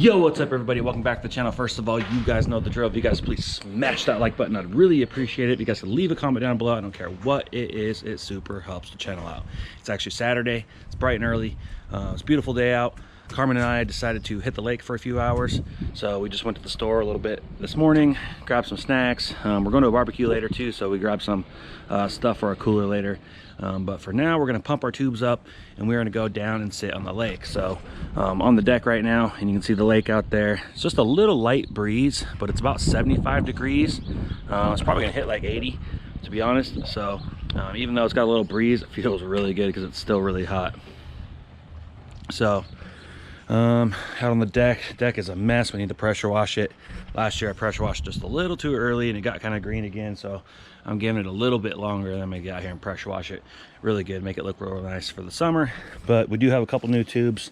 Yo, what's up everybody? Welcome back to the channel. First of all, you guys know the drill. If you guys please smash that like button, I'd really appreciate it. If you guys could leave a comment down below, I don't care what it is, it super helps the channel out. It's actually Saturday, it's bright and early, it's a beautiful day out. Carmen and I decided to hit the lake for a few hours, so we just went to the store a little bit this morning, grabbed some snacks. We're going to a barbecue later too, so we grabbed some stuff for our cooler later. But for now, we're going to pump our tubes up and we're going to go down and sit on the lake. So on the deck right now, and you can see the lake out there. It's just a little light breeze, but it's about 75 degrees. It's probably going to hit like 80, to be honest. So even though it's got a little breeze, it feels really good because it's still really hot. So out on the deck is a mess. We need to pressure wash it. Last year I pressure washed just a little too early and it got kind of green again, so I'm giving it a little bit longer, and then I'm gonna get out here and pressure wash it really good, make it look real nice for the summer. But we do have a couple new tubes.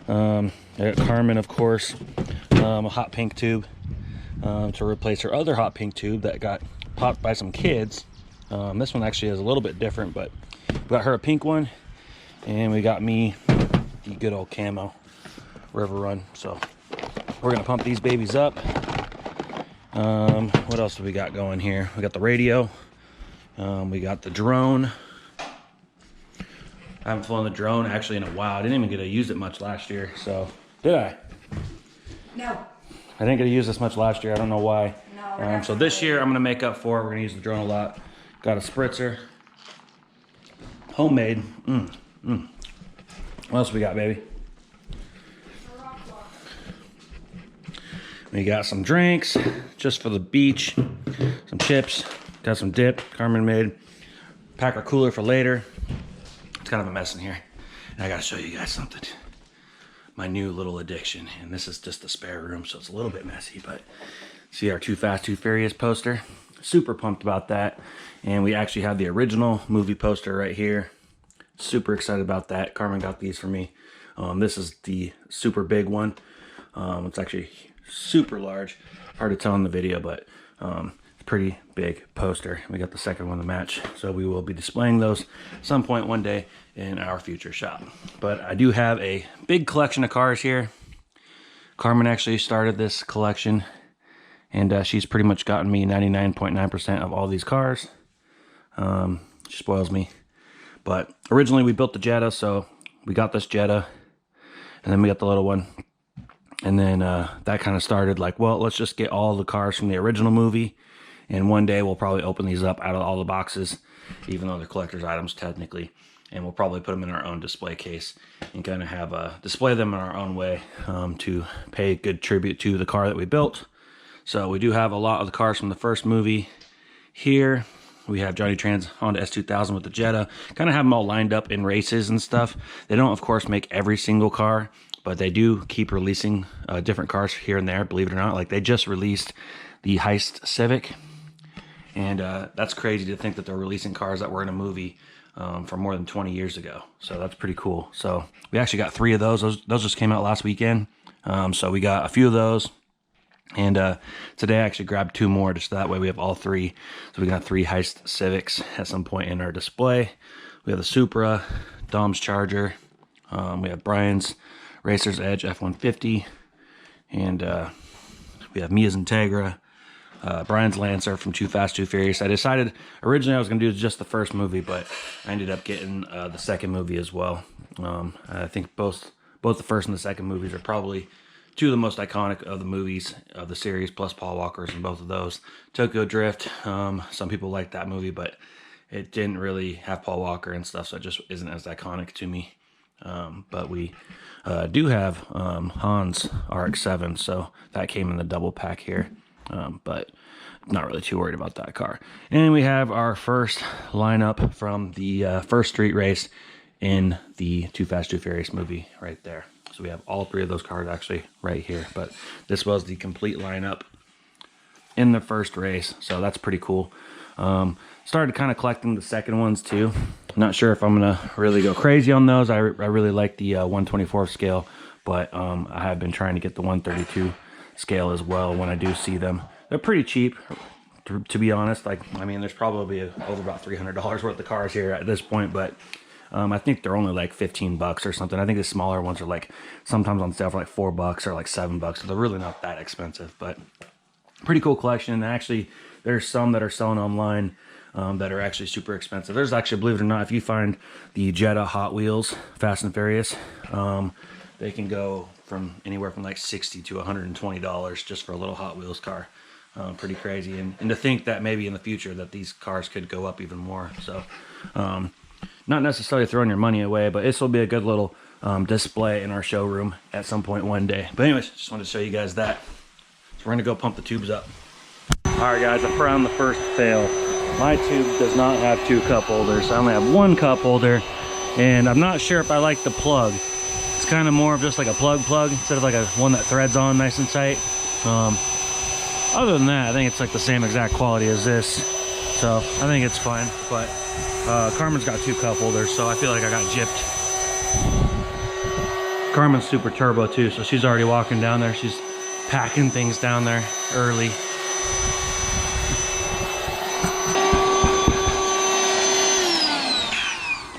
I got Carmen, of course, a hot pink tube to replace her other hot pink tube that got popped by some kids. This one actually is a little bit different, but we got her a pink one, and we got me the good old camo River Run. So we're gonna pump these babies up. What else do we got going here? We got the radio, we got the drone. I haven't flown the drone actually in a while. I didn't even get to use it much last year. So did I? No. I didn't get to use this much last year. I don't know why. No, so this year I'm gonna make up for it. We're gonna use the drone a lot. Got a spritzer, homemade. What else we got, baby? We got some drinks just for the beach, some chips, got some dip Carmen made, pack our cooler for later. It's kind of a mess in here, and I gotta show you guys something. My new little addiction, and this is just the spare room, so it's a little bit messy, but see our Too Fast, Too Furious poster? Super pumped about that. And we actually have the original movie poster right here. Super excited about that. Carmen got these for me. This is the super big one. It's actually super large, hard to tell in the video, but pretty big poster. We got the second one to match, so we will be displaying those at some point one day in our future shop. But I do have a big collection of cars here. Carmen actually started this collection, and she's pretty much gotten me 99.9% of all these cars. She spoils me. But originally we built the Jada, so we got this Jada, and then we got the little one. And then that kind of started like, well, let's just get all the cars from the original movie, and one day we'll probably open these up out of all the boxes, even though they're collector's items technically, and we'll probably put them in our own display case and kind of have display them in our own way to pay good tribute to the car that we built. So we do have a lot of the cars from the first movie here. We have Johnny Tran's Honda S2000 with the Jetta. Kind of have them all lined up in races and stuff. They don't, of course, make every single car, but they do keep releasing different cars here and there, believe it or not. Like they just released the Heist Civic, and that's crazy to think that they're releasing cars that were in a movie from more than 20 years ago. So that's pretty cool. So we actually got 3 of those. Those just came out last weekend. So we got a few of those. And today I actually grabbed 2 more, just that way we have all 3. So we got 3 Heist Civics at some point in our display. We have the Supra, Dom's Charger, we have Brian's Racer's Edge F-150, and we have Mia's Integra, Brian's Lancer from Too Fast, Too Furious. I decided originally I was going to do just the first movie, but I ended up getting the second movie as well. I think both the first and the second movies are probably 2 of the most iconic of the movies of the series, plus Paul Walker's in both of those. Tokyo Drift, some people like that movie, but it didn't really have Paul Walker and stuff, so it just isn't as iconic to me. But we do have Han's RX-7, so that came in the double pack here, but not really too worried about that car. And we have our first lineup from the first street race in the Too Fast, Too Furious movie right there. So we have all 3 of those cars actually right here, but this was the complete lineup in the first race, so that's pretty cool. Started kind of collecting the second ones too. Not sure if I'm gonna really go crazy on those. I really like the 1/24 scale, but I have been trying to get the 1/32 scale as well when I do see them. They're pretty cheap, to be honest. Like, I mean, there's probably over about $300 worth of cars here at this point, but I think they're only like 15 bucks or something. I think the smaller ones are like sometimes on sale for like 4 bucks or like 7 bucks. So they're really not that expensive, but pretty cool collection. And actually, there's some that are selling online that are actually super expensive. There's actually, believe it or not, if you find the Jada Hot Wheels Fast and Furious, they can go from anywhere from like $60 to $120 just for a little Hot Wheels car. Pretty crazy. And to think that maybe in the future that these cars could go up even more. So not necessarily throwing your money away, but this will be a good little display in our showroom at some point one day. But anyways, just wanted to show you guys that. So we're gonna go pump the tubes up. All right, guys, I found the first fail. My tube does not have 2 cup holders. I only have 1 cup holder, and I'm not sure if I like the plug. It's kind of more of just like a plug instead of like a one that threads on nice and tight. Other than that, I think it's like the same exact quality as this, so I think it's fine. But Carmen's got 2 cup holders, so I feel like I got gypped. Carmen's super turbo too, so she's already walking down there. She's packing things down there early.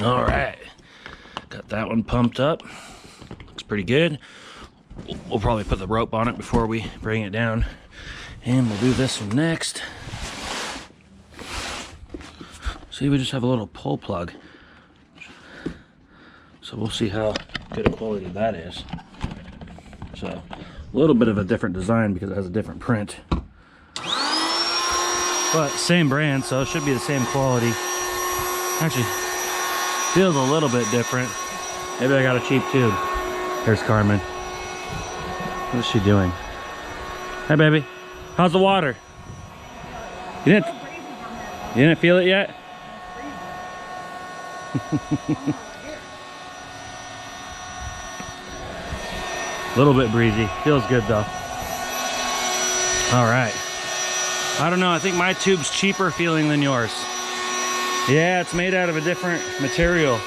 All right, got that one pumped up. Looks pretty good. We'll probably put the rope on it before we bring it down, and we'll do this one next. See, we just have a little pull plug, so we'll see how good a quality that is. So a little bit of a different design because it has a different print, but same brand, so it should be the same quality. Actually, feels a little bit different. Maybe I got a cheap tube. There's Carmen. What is she doing? Hi, baby. How's the water? You didn't feel it yet? A little bit breezy. Feels good though. All right. I don't know. I think my tube's cheaper feeling than yours. Yeah, it's made out of a different material.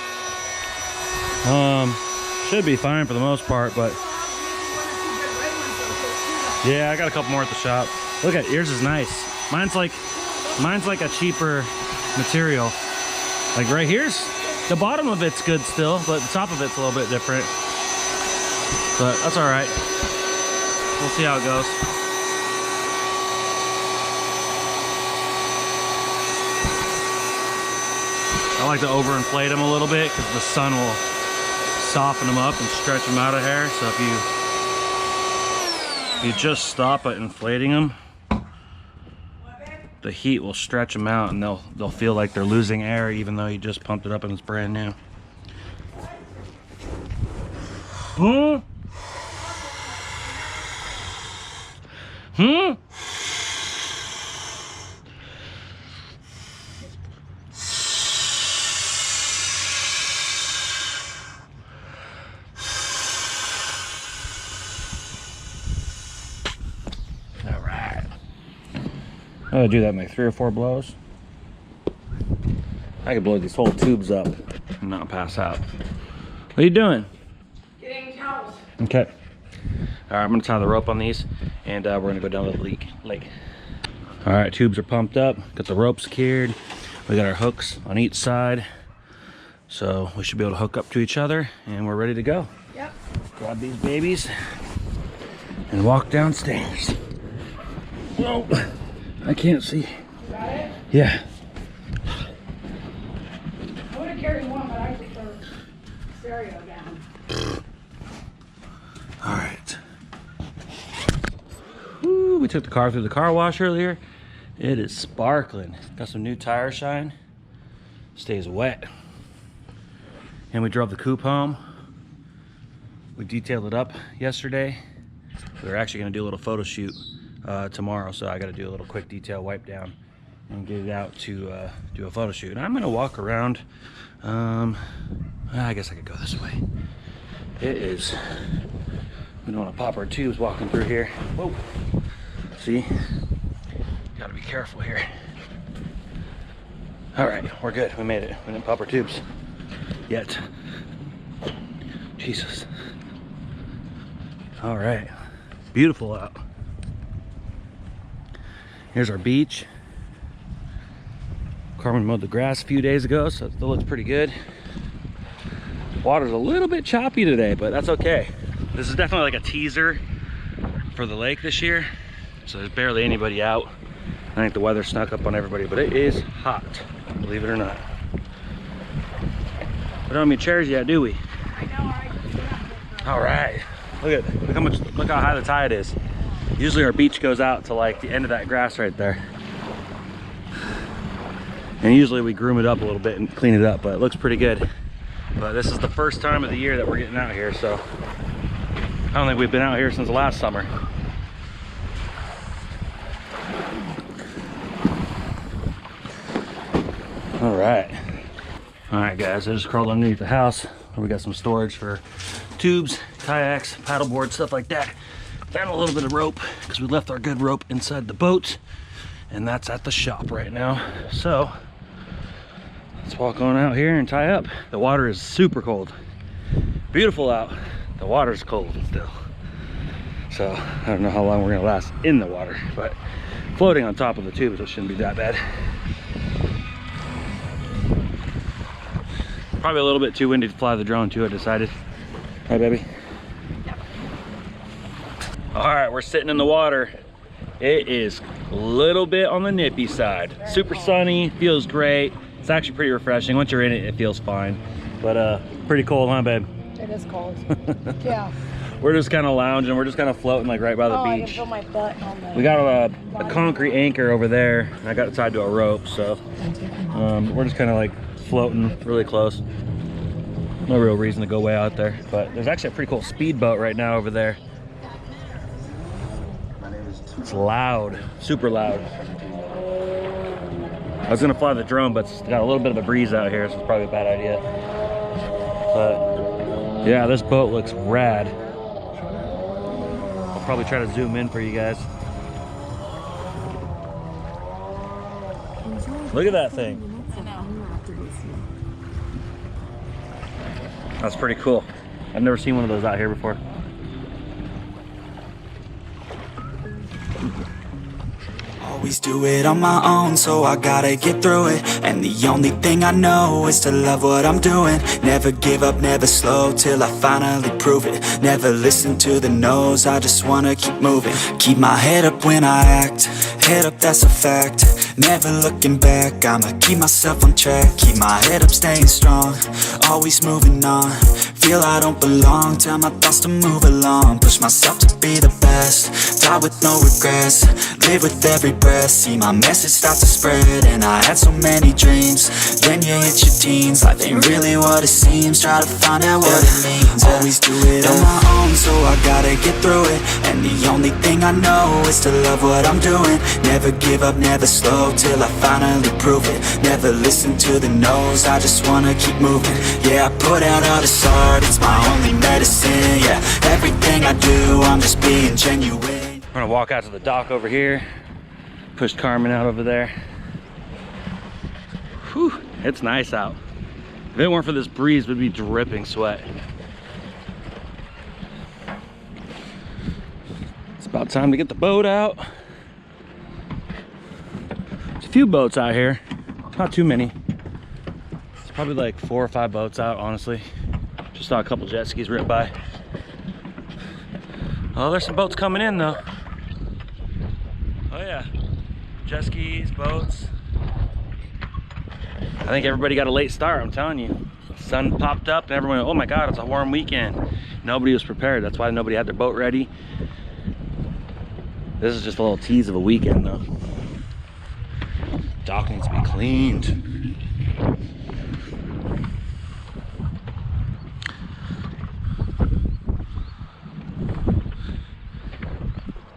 Should be fine for the most part, but yeah, I got a couple more at the shop. Look at yours is nice. Mine's like a cheaper material. Like right here's the bottom of it's good still, but the top of it's a little bit different. But that's all right. We'll see how it goes. I like to overinflate them a little bit because the sun will soften them up and stretch them out of here. So if you just stop at inflating them, the heat will stretch them out and they'll feel like they're losing air even though you just pumped it up and it's brand new. I'm gonna do that in like 3 or 4 blows. I could blow these whole tubes up and not pass out. What are you doing? Getting towels. Okay. All right, I'm gonna tie the rope on these and we're gonna go down to the lake. All right, tubes are pumped up. Got the rope secured. We got our hooks on each side. So we should be able to hook up to each other and we're ready to go. Yep. Grab these babies and walk downstairs. Whoa. I can't see. You got it? Yeah. I would have carried one, but I prefer stereo down. All right. Woo, we took the car through the car wash earlier. It is sparkling. Got some new tire shine. Stays wet. And we drove the coupe home. We detailed it up yesterday. We were actually gonna do a little photo shoot tomorrow, so I got to do a little quick detail wipe down and get it out to do a photo shoot. And I'm gonna walk around. I guess I could go this way. It is. We don't want to pop our tubes walking through here. Whoa! See, got to be careful here. All right, we're good. We made it. We didn't pop our tubes yet. Jesus. All right, beautiful out. Here's our beach. Carmen mowed the grass a few days ago, so it still looks pretty good. Water's a little bit choppy today, but that's okay. This is definitely like a teaser for the lake this year. So there's barely anybody out. I think the weather snuck up on everybody, but it is hot, believe it or not. We don't have any chairs yet, do we? I know, alright. All right. Look how high the tide is. Usually our beach goes out to like the end of that grass right there. And usually we groom it up a little bit and clean it up, but it looks pretty good. But this is the first time of the year that we're getting out here, so I don't think we've been out here since last summer. All right guys, I just crawled underneath the house where we got some storage for tubes, kayaks, paddleboard, stuff like that. Found a little bit of rope because we left our good rope inside the boat, and that's at the shop right now. So let's walk on out here and tie up. The water is super cold. Beautiful out. The water's cold still. So I don't know how long we're gonna last in the water, but floating on top of the tubes, it shouldn't be that bad. Probably a little bit too windy to fly the drone too, I decided. Hi, baby. All right, we're sitting in the water. It is a little bit on the nippy side. Super sunny, feels great. It's actually pretty refreshing. Once you're in it, it feels fine. But pretty cold, huh, babe? It is cold. Yeah. We're just kind of lounging. We're just kind of floating like right by the I can beach. feel my butt on the... We got a concrete anchor over there. And I got it tied to a rope, so we're just kind of like floating really close. No real reason to go way out there, but there's actually a pretty cool speedboat right now over there. It's loud, super loud. I was gonna fly the drone, but it's got a little bit of a breeze out here, so it's probably a bad idea. But yeah, this boat looks rad. I'll probably try to zoom in for you guys. Look at that thing. That's pretty cool. I've never seen one of those out here before. Always do it on my own, so I gotta get through it. And the only thing I know is to love what I'm doing. Never give up, never slow, till I finally prove it. Never listen to the no's, I just wanna keep moving. Keep my head up when I act, head up, that's a fact. Never looking back, I'ma keep myself on track. Keep my head up, staying strong, always moving on. Feel I don't belong, tell my thoughts to move along. Push myself to be the best, die with no regrets. Live with every breath, see my message start to spread. And I had so many dreams, then you hit your teens. Life ain't really what it seems, try to find out what it means. Always do it on my own, so I gotta get through it. And the only thing I know is to love what I'm doing. Never give up, never slow, till I finally prove it. Never listen to the no's, I just wanna keep moving. Yeah, I put out all this art, it's my only medicine. Yeah, everything I do, I'm just being genuine. I'm gonna walk out to the dock over here. Pushed Carmen out over there. Whew, it's nice out. If it weren't for this breeze, we'd be dripping sweat. It's about time to get the boat out. There's a few boats out here, not too many. It's probably like 4 or 5 boats out, honestly. Just saw a couple jet skis rip by. Oh, there's some boats coming in though. Oh yeah, jet skis, boats. I think everybody got a late start, I'm telling you. The sun popped up and everyone went, oh my God, it's a warm weekend. Nobody was prepared, that's why nobody had their boat ready. This is just a little tease of a weekend though. Dock needs to be cleaned.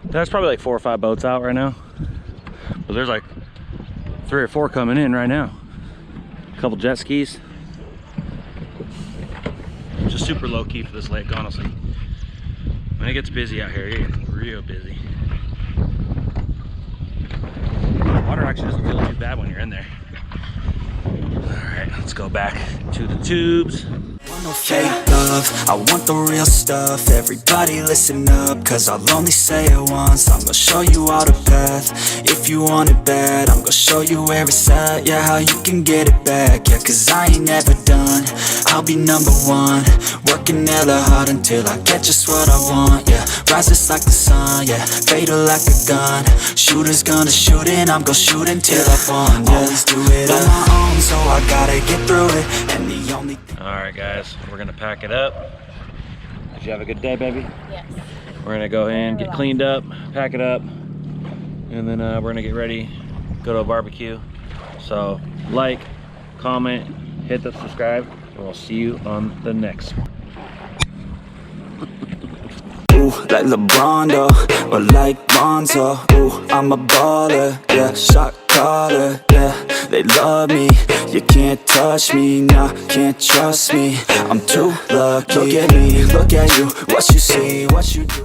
There's probably like 4 or 5 boats out right now. But there's like 3 or 4 coming in right now. A couple jet skis. Just super low key for this lake, honestly. When it gets busy out here, it gets real busy. Water actually doesn't feel too bad when you're in there. All right, let's go back to the tubes. No fake love, I want the real stuff. Everybody listen up, cause I'll only say it once. I'ma show you all the path. If if you want it bad. I'm gonna show you where it's at, yeah, how you can get it back. Yeah, cause I ain't never done, I'll be number one. Working hella hard until I get just what I want, yeah. Rises like the sun, yeah, fatal like a gun. Shooters gonna shoot and I'm gonna shoot until I won, yeah. Always do it on my own, so I gotta get through it. And the only Alright guys, we're gonna pack it up. Did you have a good day, baby? Yes. We're gonna go in, get cleaned up, pack it up, and then we're gonna get ready, go to a barbecue. So like, comment, hit the subscribe, and we'll see you on the next one. ooh, like LeBron though, or like Bonzo. Ooh, I'm a baller, yeah, shot caller, yeah. They love me, you can't touch me, nah, can't trust me. I'm too lucky. Look at me, look at you, what you see, what you do.